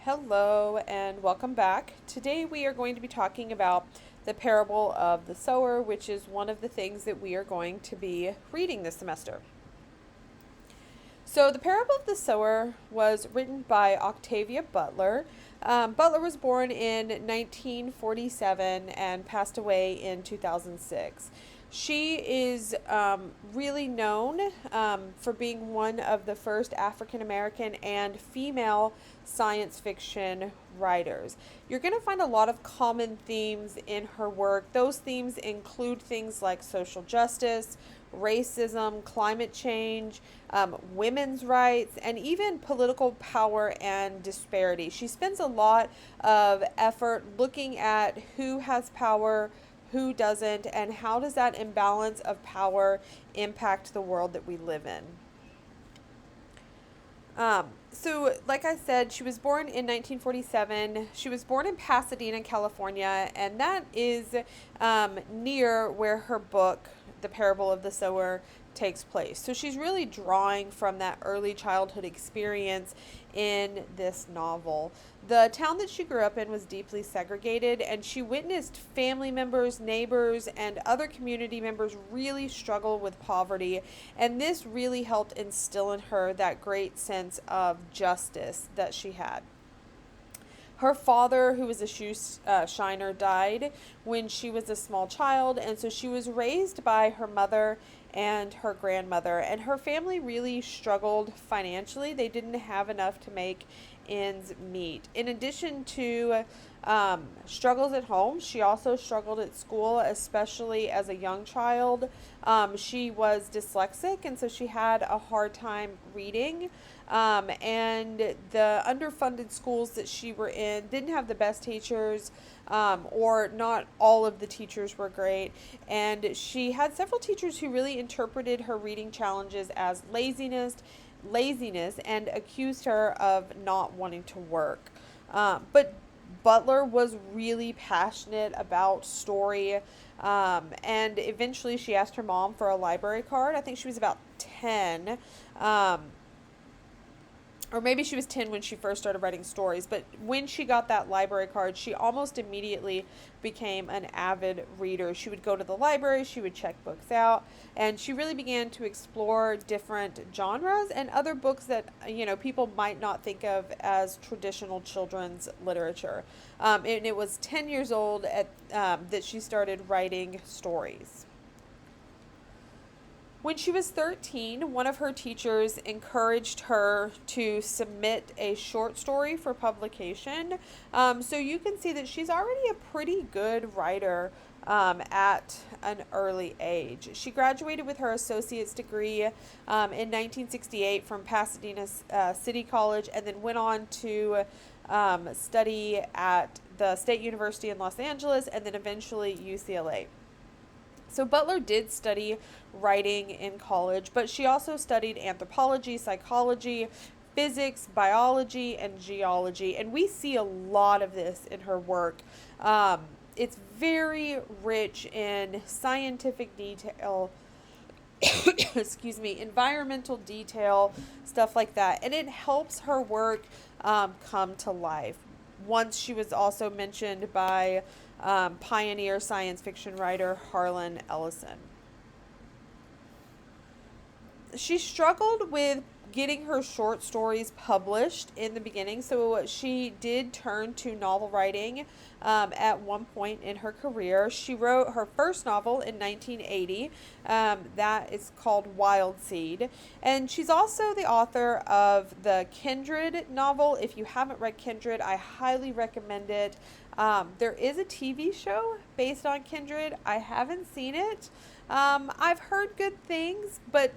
Hello and welcome back. Today we are going to be talking about the parable of the sower, which is one of the things that we are going to be reading this semester. So, the parable of the sower was written by Octavia Butler. Butler was born in 1947 and passed away in 2006. She is really known for being one of the first African American and female science fiction writers. You're going to find a lot of common themes in her work. Those themes include things like social justice, racism, climate change, women's rights, and even political power and disparity. She spends a lot of effort looking at who has power, who doesn't, and how does that imbalance of power impact the world that we live in. Like I said, she was born in 1947. She was born in Pasadena, California, and that is near where her book, The Parable of the Sower, takes place. So she's really drawing from that early childhood experience in this novel. The town that she grew up in was deeply segregated, and she witnessed family members, neighbors, and other community members really struggle with poverty, and this really helped instill in her that great sense of justice that she had. Her father, who was a shoe shiner, died when she was a small child, and so she was raised by her mother and her grandmother. And her family really struggled financially. They didn't have enough to make ends meet. In addition to struggles at home, she also struggled at school, especially as a young child. She was dyslexic, and so she had a hard time reading. And the underfunded schools that she were in didn't have the best teachers, or not all of the teachers were great. And she had several teachers who really interpreted her reading challenges as laziness and accused her of not wanting to work. But Butler was really passionate about story, and eventually she asked her mom for a library card. I think she was about 10. Or maybe she was 10 when she first started writing stories, but when she got that library card, she almost immediately became an avid reader. She would go to the library, she would check books out, and she really began to explore different genres and other books that, people might not think of as traditional children's literature. And it was 10 years old that she started writing stories. When she was 13, one of her teachers encouraged her to submit a short story for publication. So you can see that she's already a pretty good writer at an early age. She graduated with her associate's degree in 1968 from Pasadena City College, and then went on to study at the State University in Los Angeles, and then eventually UCLA. So Butler did study writing in college, but she also studied anthropology, psychology, physics, biology, and geology. And we see a lot of this in her work. It's very rich in scientific detail, environmental detail, stuff like that. And it helps her work come to life. Once she was also mentioned by pioneer science fiction writer Harlan Ellison. She struggled with getting her short stories published in the beginning, so she did turn to novel writing at one point in her career. She wrote her first novel in 1980 that is called Earthseed, and she's also the author of the Kindred novel. If you haven't read Kindred, I highly recommend it. There is a TV show based on Kindred. I haven't seen it. I've heard good things, but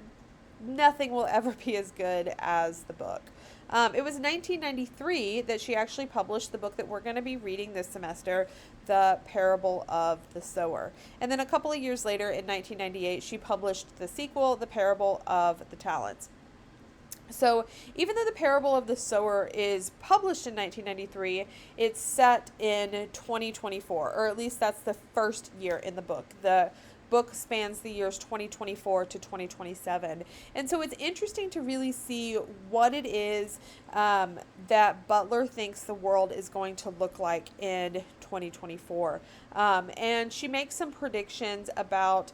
nothing will ever be as good as the book. It was 1993 that she actually published the book that we're going to be reading this semester, The Parable of the Sower. And then a couple of years later, in 1998, she published the sequel, The Parable of the Talents. So even though The Parable of the Sower is published in 1993, it's set in 2024, or at least that's the first year in the book. The book spans the years 2024 to 2027. And so it's interesting to really see what it is that Butler thinks the world is going to look like in 2024. And she makes some predictions about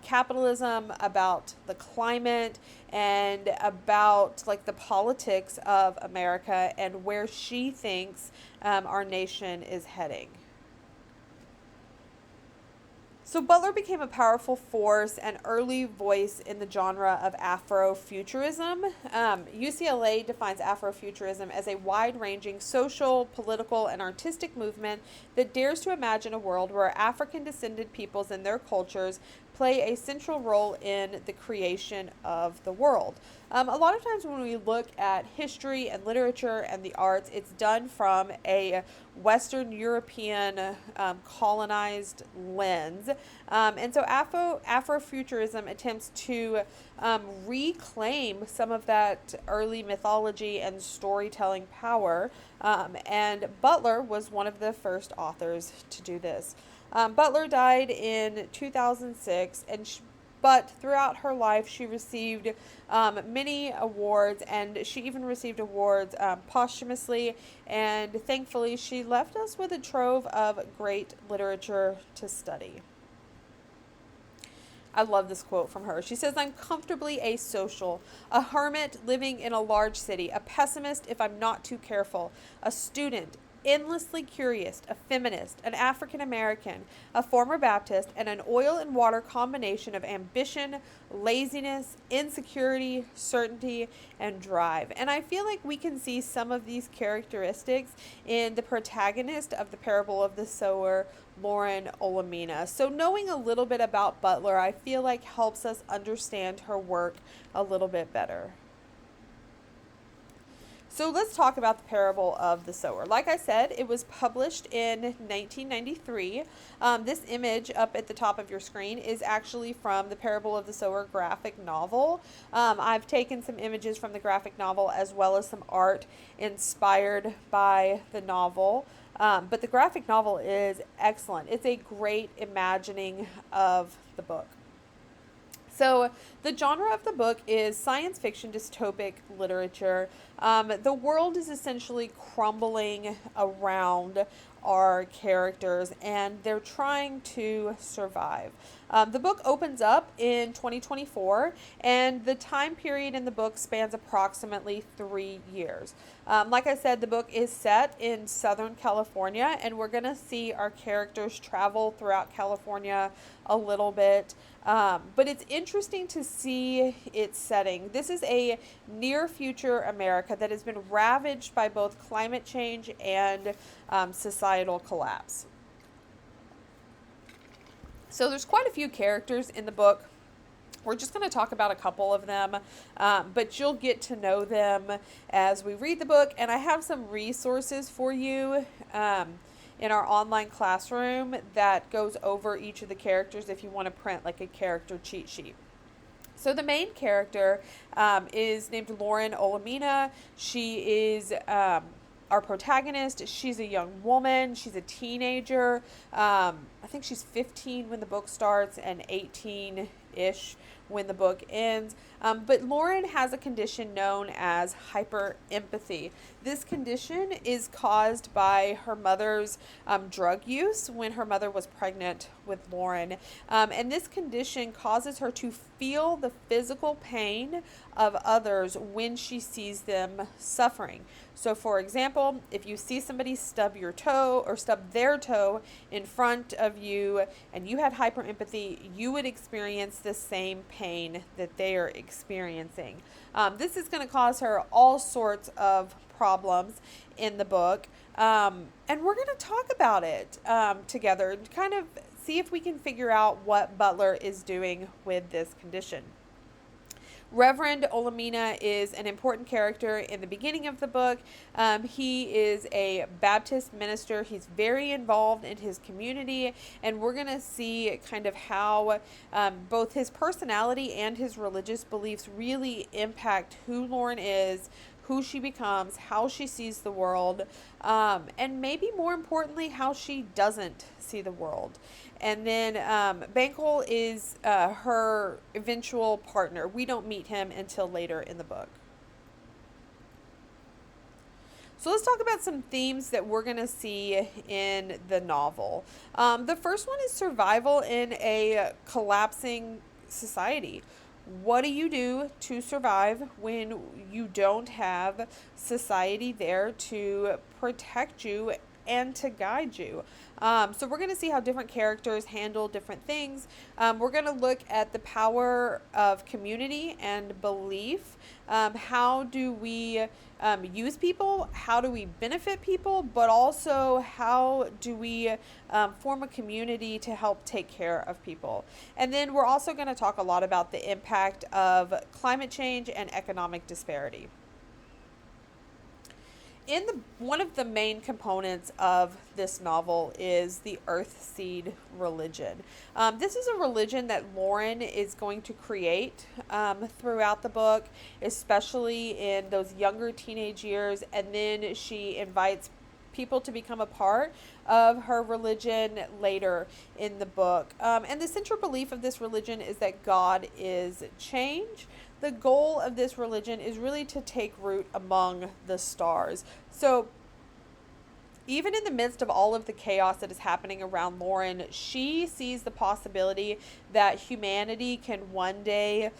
capitalism, about the climate, and about like the politics of America and where she thinks our nation is heading. So Butler became a powerful force and early voice in the genre of afrofuturism. UCLA defines afrofuturism as a wide-ranging social, political, and artistic movement that dares to imagine a world where African-descended peoples and their cultures play a central role in the creation of the world. A lot of times when we look at history and literature and the arts, it's done from a Western European colonized lens. And so Afrofuturism attempts to reclaim some of that early mythology and storytelling power. And Butler was one of the first authors to do this. Butler died in 2006, but throughout her life, she received many awards, and she even received awards posthumously. And thankfully, she left us with a trove of great literature to study. I love this quote from her. She says, "I'm comfortably asocial, a hermit living in a large city, a pessimist if I'm not too careful, a student, endlessly curious, a feminist, an African American, a former Baptist, and an oil and water combination of ambition, laziness, insecurity, certainty, and drive." And I feel like we can see some of these characteristics in the protagonist of the parable of the sower, Lauren Olamina. So knowing a little bit about Butler, I feel like helps us understand her work a little bit better. So let's talk about the parable of the sower. Like I said, it was published in 1993. This image up at the top of your screen is actually from the Parable of the Sower graphic novel. I've taken some images from the graphic novel as well as some art inspired by the novel. But the graphic novel is excellent. It's a great imagining of the book. So the genre of the book is science fiction dystopic literature. The world is essentially crumbling around our characters, and they're trying to survive. The book opens up in 2024, and the time period in the book spans approximately 3 years. Like I said, the book is set in Southern California, and we're going to see our characters travel throughout California a little bit. But it's interesting to see its setting. This is a near future America that has been ravaged by both climate change and societal collapse. So there's quite a few characters in the book. We're just going to talk about a couple of them, but you'll get to know them as we read the book. And I have some resources for you in our online classroom that goes over each of the characters if you want to print like a character cheat sheet. So the main character is named Lauren Olamina. She is our protagonist. She's a young woman. She's a teenager. I think she's 15 when the book starts and 18-ish when the book ends. But Lauren has a condition known as hyperempathy. This condition is caused by her mother's drug use when her mother was pregnant with Lauren. And this condition causes her to feel the physical pain of others when she sees them suffering. So for example, if you see somebody stub your toe or stub their toe in front of you and you had hyperempathy, you would experience the same pain that they are experiencing. This is going to cause her all sorts of problems in the book. And we're going to talk about it together and kind of see if we can figure out what Butler is doing with this condition. Reverend Olamina is an important character in the beginning of the book. He is a Baptist minister. He's very involved in his community, and we're going to see kind of how both his personality and his religious beliefs really impact who Lauren is, who she becomes, how she sees the world, and maybe more importantly, how she doesn't see the world. And then Banquo is her eventual partner. We don't meet him until later in the book. So let's talk about some themes that we're going to see in the novel. The first one is survival in a collapsing society. What do you do to survive when you don't have society there to protect you and to guide you? So we're going to see how different characters handle different things. We're going to look at the power of community and belief. How do we use people? How do we benefit people? But also, how do we form a community to help take care of people? And then we're also going to talk a lot about the impact of climate change and economic disparity. One of the main components of this novel is the Earthseed religion. This is a religion that Lauren is going to create throughout the book, especially in those younger teenage years, and then she invites people to become a part of her religion later in the book. And the central belief of this religion is that God is change. The goal of this religion is really to take root among the stars. So even in the midst of all of the chaos that is happening around Lauren, she sees the possibility that humanity can one day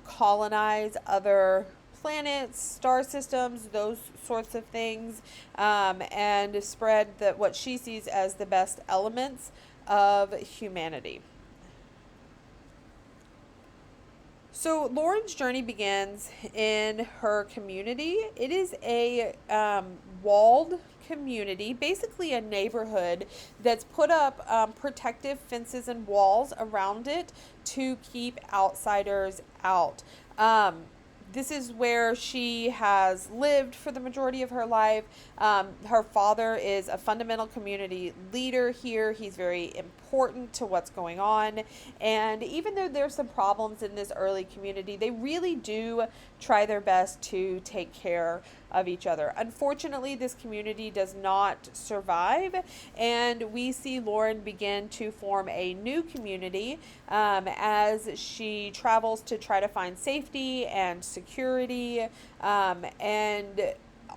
colonize other planets, star systems, those sorts of things, and spread what she sees as the best elements of humanity. So Lauren's journey begins in her community. It is a walled community, basically a neighborhood that's put up protective fences and walls around it to keep outsiders out. This is where she has lived for the majority of her life. Her father is a fundamental community leader here. He's very important to what's going on. And even though there's some problems in this early community, they really do try their best to take care of each other. Unfortunately, this community does not survive, and we see Lauren begin to form a new community as she travels to try to find safety and security, and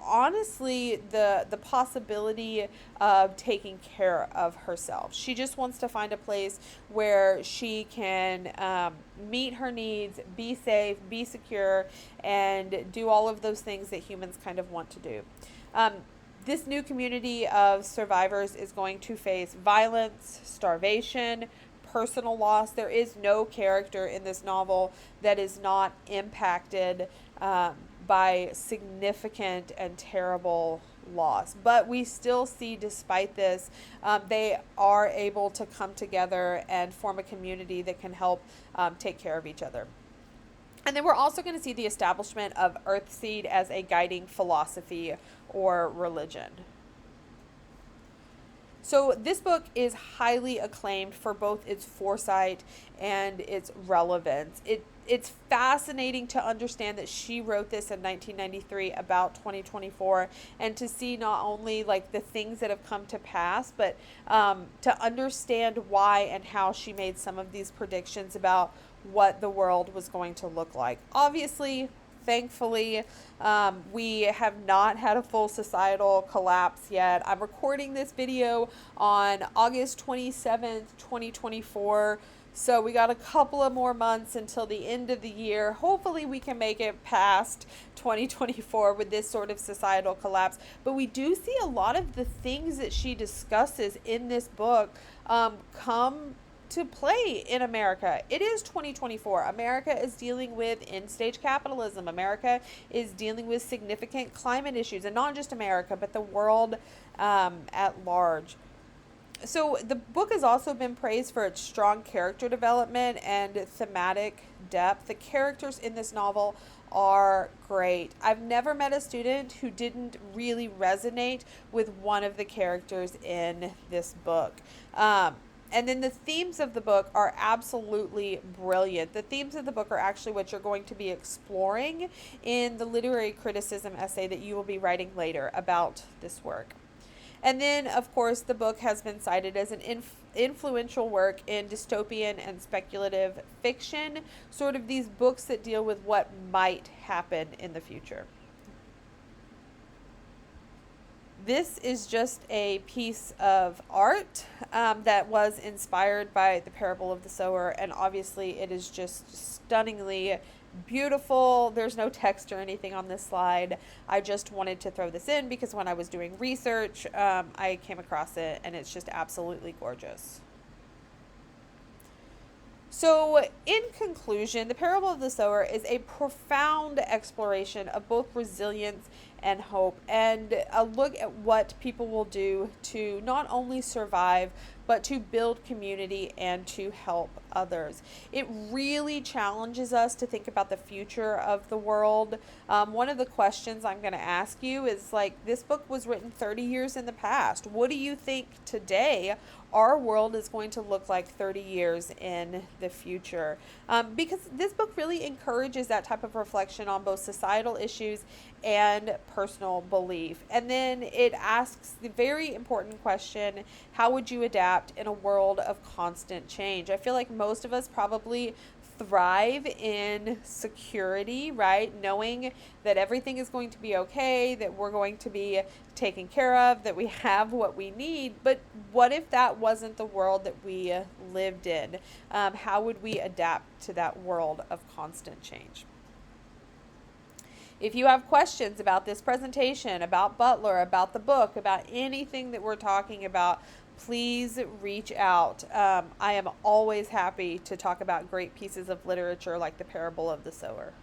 honestly the possibility of taking care of herself. She just wants to find a place where she can meet her needs, be safe, be secure, and do all of those things that humans kind of want to do. This new community of survivors is going to face violence, starvation, personal loss. There is no character in this novel that is not impacted by significant and terrible loss. But we still see, despite this, they are able to come together and form a community that can help take care of each other. And then we're also going to see the establishment of Earthseed as a guiding philosophy or religion. So this book is highly acclaimed for both its foresight and its relevance. It's fascinating to understand that she wrote this in 1993 about 2024, and to see not only like the things that have come to pass, but to understand why and how she made some of these predictions about what the world was going to look like. Obviously, thankfully, we have not had a full societal collapse yet. I'm recording this video on August 27th, 2024. So we got a couple of more months until the end of the year. Hopefully we can make it past 2024 with this sort of societal collapse. But we do see a lot of the things that she discusses in this book come to play in America. It is 2024. America is dealing with end-stage capitalism. America is dealing with significant climate issues, and not just America, but the world at large. So the book has also been praised for its strong character development and thematic depth. The characters in this novel are great. I've never met a student who didn't really resonate with one of the characters in this book. And then the themes of the book are absolutely brilliant. The themes of the book are actually what you're going to be exploring in the literary criticism essay that you will be writing later about this work. And then, of course, the book has been cited as an influential work in dystopian and speculative fiction, sort of these books that deal with what might happen in the future. This is just a piece of art that was inspired by the parable of the sower, and obviously it is just stunningly beautiful. There's no text or anything on this slide. I just wanted to throw this in because when I was doing research, I came across it, and it's just absolutely gorgeous. So, in conclusion, the parable of the sower is a profound exploration of both resilience and hope, and a look at what people will do to not only survive, but to build community and to help others. It really challenges us to think about the future of the world. One of the questions I'm going to ask you is like, this book was written 30 years in the past. What do you think today our world is going to look like 30 years in the future? Because this book really encourages that type of reflection on both societal issues and personal belief. And then it asks the very important question, how would you adapt in a world of constant change? I feel like most of us probably thrive in security, right? Knowing that everything is going to be okay, that we're going to be taken care of, that we have what we need. But what if that wasn't the world that we lived in? How would we adapt to that world of constant change? If you have questions about this presentation, about Butler, about the book, about anything that we're talking about, please reach out. I am always happy to talk about great pieces of literature like The Parable of the Sower.